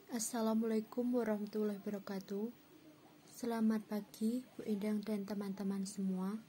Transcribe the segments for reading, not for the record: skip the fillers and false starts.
Assalamualaikum warahmatullahi wabarakatuh. Selamat pagi Bu Endang dan teman-teman semua.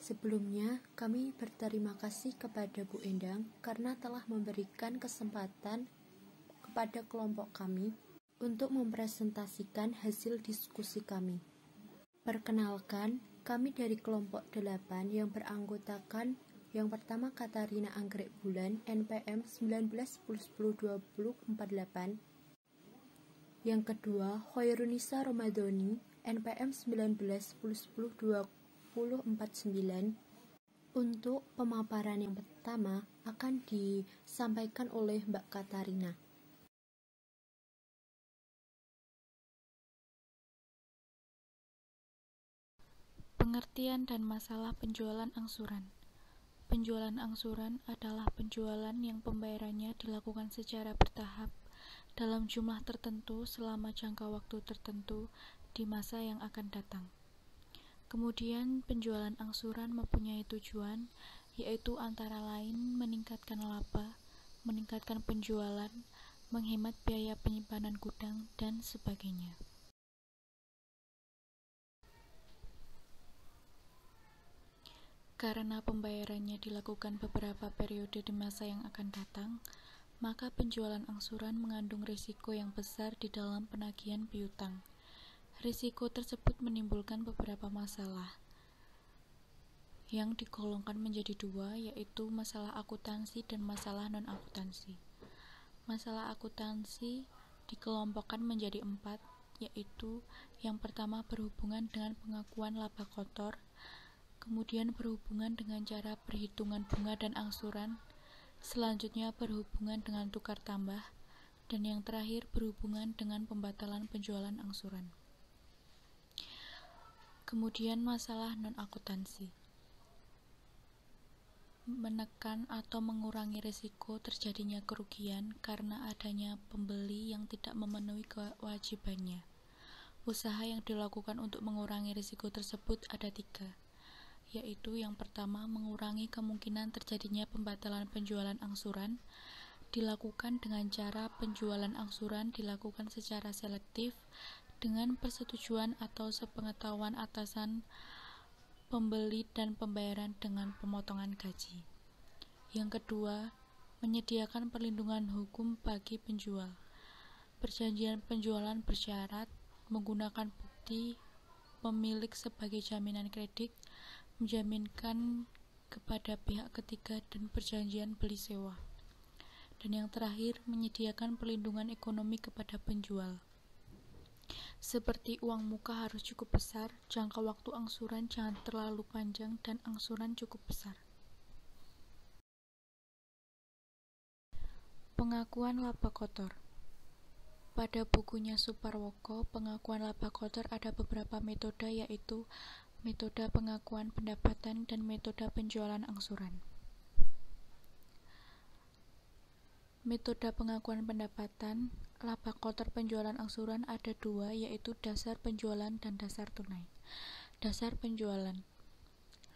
Sebelumnya kami berterima kasih kepada Bu Endang karena telah memberikan kesempatan kepada kelompok kami untuk mempresentasikan hasil diskusi kami. Perkenalkan, kami dari kelompok 8 yang beranggotakan yang pertama Katarina Anggrek Bulan NPM 1910102048, yang kedua Khairunisa Ramadhani NPM 1910102049. Untuk pemaparan yang pertama akan disampaikan oleh Mbak Katarina. Pengertian dan masalah penjualan angsuran. Penjualan angsuran adalah penjualan yang pembayarannya dilakukan secara bertahap dalam jumlah tertentu selama jangka waktu tertentu di masa yang akan datang. Kemudian, penjualan angsuran mempunyai tujuan, yaitu antara lain meningkatkan laba, meningkatkan penjualan, menghemat biaya penyimpanan gudang, dan sebagainya. Karena pembayarannya dilakukan beberapa periode di masa yang akan datang, maka penjualan angsuran mengandung risiko yang besar di dalam penagihan piutang. Risiko tersebut menimbulkan beberapa masalah yang digolongkan menjadi dua, yaitu masalah akuntansi dan masalah non-akuntansi. Masalah akuntansi dikelompokkan menjadi 4, yaitu yang pertama berhubungan dengan pengakuan laba kotor, kemudian berhubungan dengan cara perhitungan bunga dan angsuran, selanjutnya berhubungan dengan tukar tambah, dan yang terakhir berhubungan dengan pembatalan penjualan angsuran. Kemudian masalah non-akuntansi. Menekan atau mengurangi risiko terjadinya kerugian karena adanya pembeli yang tidak memenuhi kewajibannya. Usaha yang dilakukan untuk mengurangi risiko tersebut ada 3, yaitu yang pertama mengurangi kemungkinan terjadinya pembatalan penjualan angsuran, dilakukan dengan cara penjualan angsuran dilakukan secara selektif dengan persetujuan atau sepengetahuan atasan pembeli dan pembayaran dengan pemotongan gaji. Yang kedua, menyediakan perlindungan hukum bagi penjual. Perjanjian penjualan bersyarat, menggunakan bukti pemilik sebagai jaminan kredit, menjaminkan kepada pihak ketiga dan perjanjian beli sewa. Dan yang terakhir, menyediakan perlindungan ekonomi kepada penjual. Seperti uang muka harus cukup besar, jangka waktu angsuran jangan terlalu panjang, dan angsuran cukup besar. Pengakuan laba kotor. Pada bukunya Suparwoko, pengakuan laba kotor ada beberapa metode, yaitu metode pengakuan pendapatan dan metode penjualan angsuran. Metode pengakuan pendapatan laba kotor penjualan angsuran ada 2, yaitu dasar penjualan dan dasar tunai. Dasar penjualan.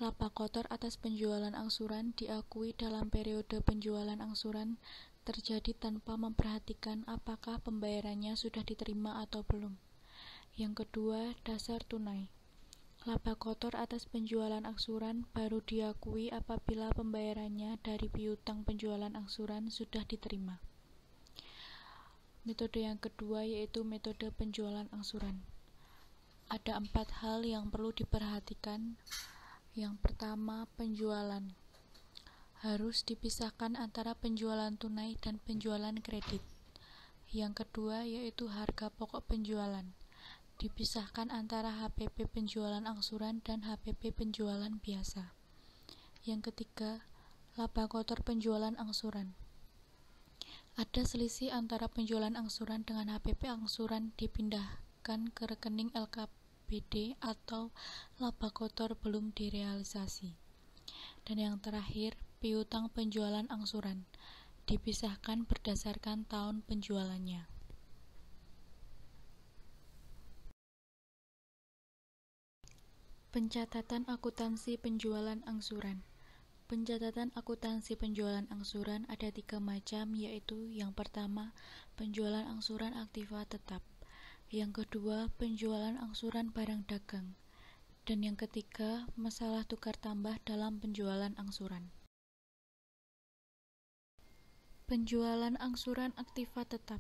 Laba kotor atas penjualan angsuran diakui dalam periode penjualan angsuran terjadi tanpa memperhatikan apakah pembayarannya sudah diterima atau belum. Yang kedua, dasar tunai. Laba kotor atas penjualan angsuran baru diakui apabila pembayarannya dari piutang penjualan angsuran sudah diterima. Metode yang kedua yaitu metode penjualan angsuran. Ada 4 hal yang perlu diperhatikan. Yang pertama, penjualan. Harus dipisahkan antara penjualan tunai dan penjualan kredit. Yang kedua yaitu harga pokok penjualan. Dipisahkan antara HPP penjualan angsuran dan HPP penjualan biasa. Yang ketiga, laba kotor penjualan angsuran. Ada selisih antara penjualan angsuran dengan HPP angsuran dipindahkan ke rekening LKPD atau laba kotor belum direalisasi. Dan yang terakhir, piutang penjualan angsuran. Dipisahkan berdasarkan tahun penjualannya. Pencatatan akuntansi penjualan angsuran. Pencatatan akuntansi penjualan angsuran ada 3 macam, yaitu yang pertama, penjualan angsuran aktiva tetap. Yang kedua, penjualan angsuran barang dagang. Dan yang ketiga, masalah tukar tambah dalam penjualan angsuran. Penjualan angsuran aktiva tetap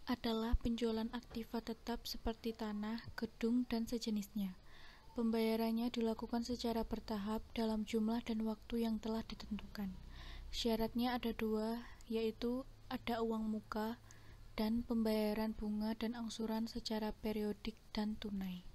adalah penjualan aktiva tetap seperti tanah, gedung, dan sejenisnya. Pembayarannya dilakukan secara bertahap dalam jumlah dan waktu yang telah ditentukan. Syaratnya ada dua, yaitu ada uang muka dan pembayaran bunga dan angsuran secara periodik dan tunai.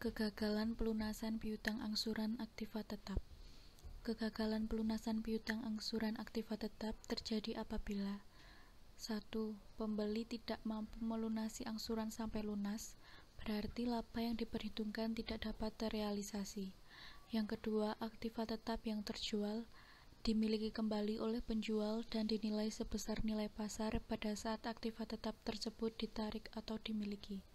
Kegagalan pelunasan piutang angsuran aktiva tetap. Kegagalan pelunasan piutang angsuran aktiva tetap terjadi apabila 1. Pembeli tidak mampu melunasi angsuran sampai lunas, berarti laba yang diperhitungkan tidak dapat terrealisasi. Yang kedua, aktiva tetap yang terjual dimiliki kembali oleh penjual dan dinilai sebesar nilai pasar pada saat aktiva tetap tersebut ditarik atau dimiliki.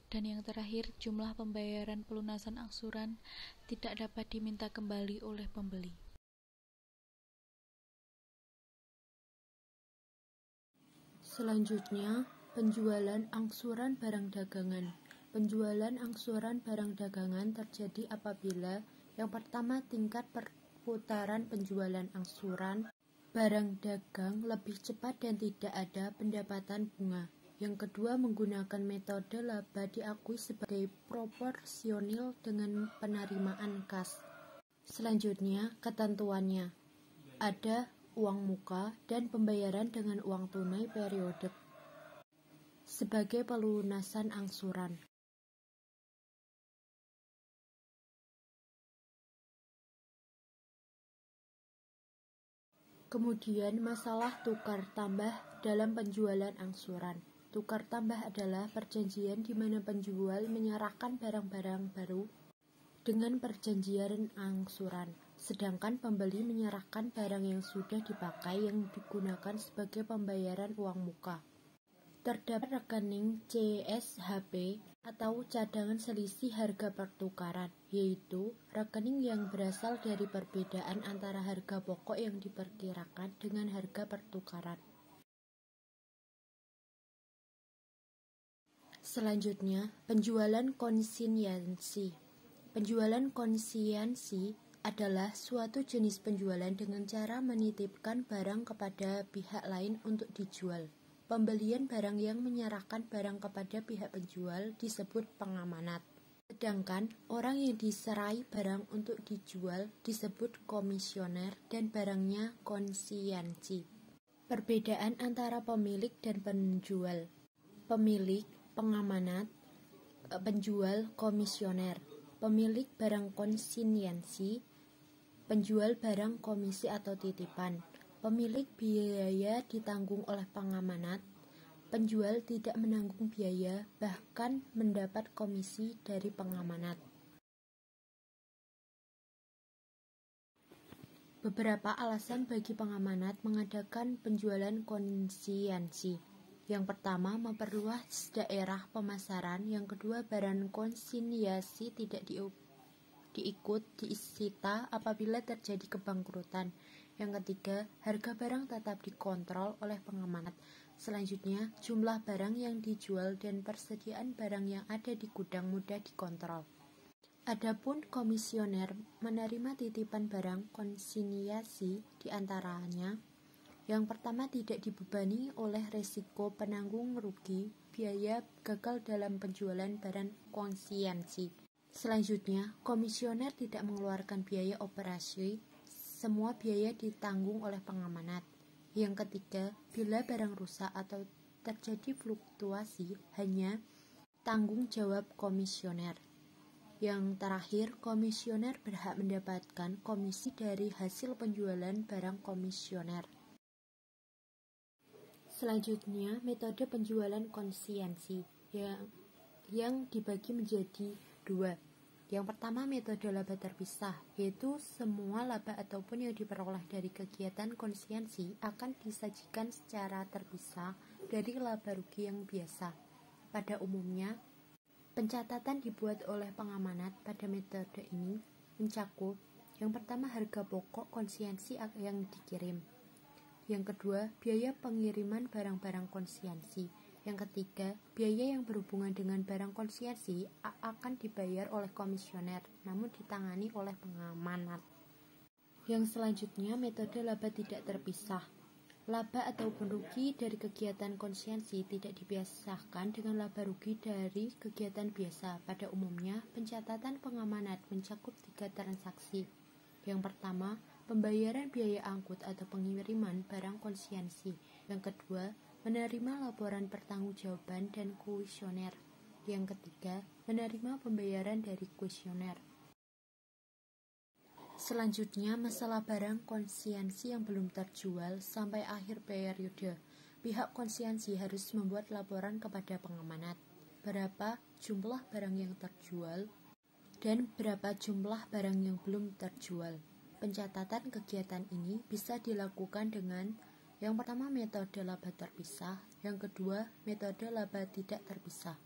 Dan yang terakhir, jumlah pembayaran pelunasan angsuran tidak dapat diminta kembali oleh pembeli. Selanjutnya, penjualan angsuran barang dagangan. Penjualan angsuran barang dagangan terjadi apabila yang pertama, tingkat perputaran penjualan angsuran barang dagang lebih cepat dan tidak ada pendapatan bunga. Yang kedua, menggunakan metode laba diakui sebagai proporsional dengan penerimaan kas. Selanjutnya, ketentuannya. Ada uang muka dan pembayaran dengan uang tunai periodik sebagai pelunasan angsuran. Kemudian, masalah tukar tambah dalam penjualan angsuran. Tukar tambah adalah perjanjian di mana penjual menyerahkan barang-barang baru dengan perjanjian angsuran, sedangkan pembeli menyerahkan barang yang sudah dipakai yang digunakan sebagai pembayaran uang muka. Terdapat rekening CSHP atau cadangan selisih harga pertukaran, yaitu rekening yang berasal dari perbedaan antara harga pokok yang diperkirakan dengan harga pertukaran. Selanjutnya, penjualan konsinyasi. Penjualan konsinyasi adalah suatu jenis penjualan dengan cara menitipkan barang kepada pihak lain untuk dijual. Pembelian barang yang menyerahkan barang kepada pihak penjual disebut pengamanat. Sedangkan orang yang diserai barang untuk dijual disebut komisioner dan barangnya konsinyasi. Perbedaan antara pemilik dan penjual. Pemilik pengamanat, penjual komisioner. Pemilik barang konsinyasi, penjual barang komisi atau titipan. Pemilik biaya ditanggung oleh pengamanat, penjual tidak menanggung biaya, bahkan mendapat komisi dari pengamanat. Beberapa alasan bagi pengamanat mengadakan penjualan konsinyasi. Yang pertama, memperluas daerah pemasaran. Yang kedua, barang konsinyasi tidak disita apabila terjadi kebangkrutan. Yang ketiga, harga barang tetap dikontrol oleh pengamanat. Selanjutnya, jumlah barang yang dijual dan persediaan barang yang ada di gudang mudah dikontrol. Adapun komisioner menerima titipan barang konsinyasi diantaranya. Yang pertama, tidak dibebani oleh resiko penanggung rugi biaya gagal dalam penjualan barang konsinyasi. Selanjutnya, komisioner tidak mengeluarkan biaya operasi, semua biaya ditanggung oleh pengamanat. Yang ketiga, bila barang rusak atau terjadi fluktuasi, hanya tanggung jawab komisioner. Yang terakhir, komisioner berhak mendapatkan komisi dari hasil penjualan barang komisioner. Selanjutnya, metode penjualan konsinyasi yang dibagi menjadi dua. Yang pertama, metode laba terpisah, yaitu semua laba ataupun yang diperoleh dari kegiatan konsiensi akan disajikan secara terpisah dari laba rugi yang biasa. Pada umumnya, pencatatan dibuat oleh pengamanat pada metode ini mencakup yang pertama harga pokok konsiensi yang dikirim, yang kedua biaya pengiriman barang-barang konsiensi, yang ketiga biaya yang berhubungan dengan barang konsiensi akan dibayar oleh komisioner namun ditangani oleh pengamanat. Yang selanjutnya, metode laba tidak terpisah. Laba ataupun rugi dari kegiatan konsiensi tidak dipisahkan dengan laba rugi dari kegiatan biasa. Pada umumnya, pencatatan pengamanat mencakup 3 transaksi. Yang pertama, pembayaran biaya angkut atau pengiriman barang konsiensi. Yang kedua, menerima laporan pertanggungjawaban dan kuesioner. Yang ketiga, menerima pembayaran dari kuesioner. Selanjutnya, masalah barang konsiensi yang belum terjual sampai akhir periode. Pihak konsiensi harus membuat laporan kepada pengamanat berapa jumlah barang yang terjual dan berapa jumlah barang yang belum terjual. Pencatatan kegiatan ini bisa dilakukan dengan yang pertama metode laba terpisah, yang kedua metode laba tidak terpisah.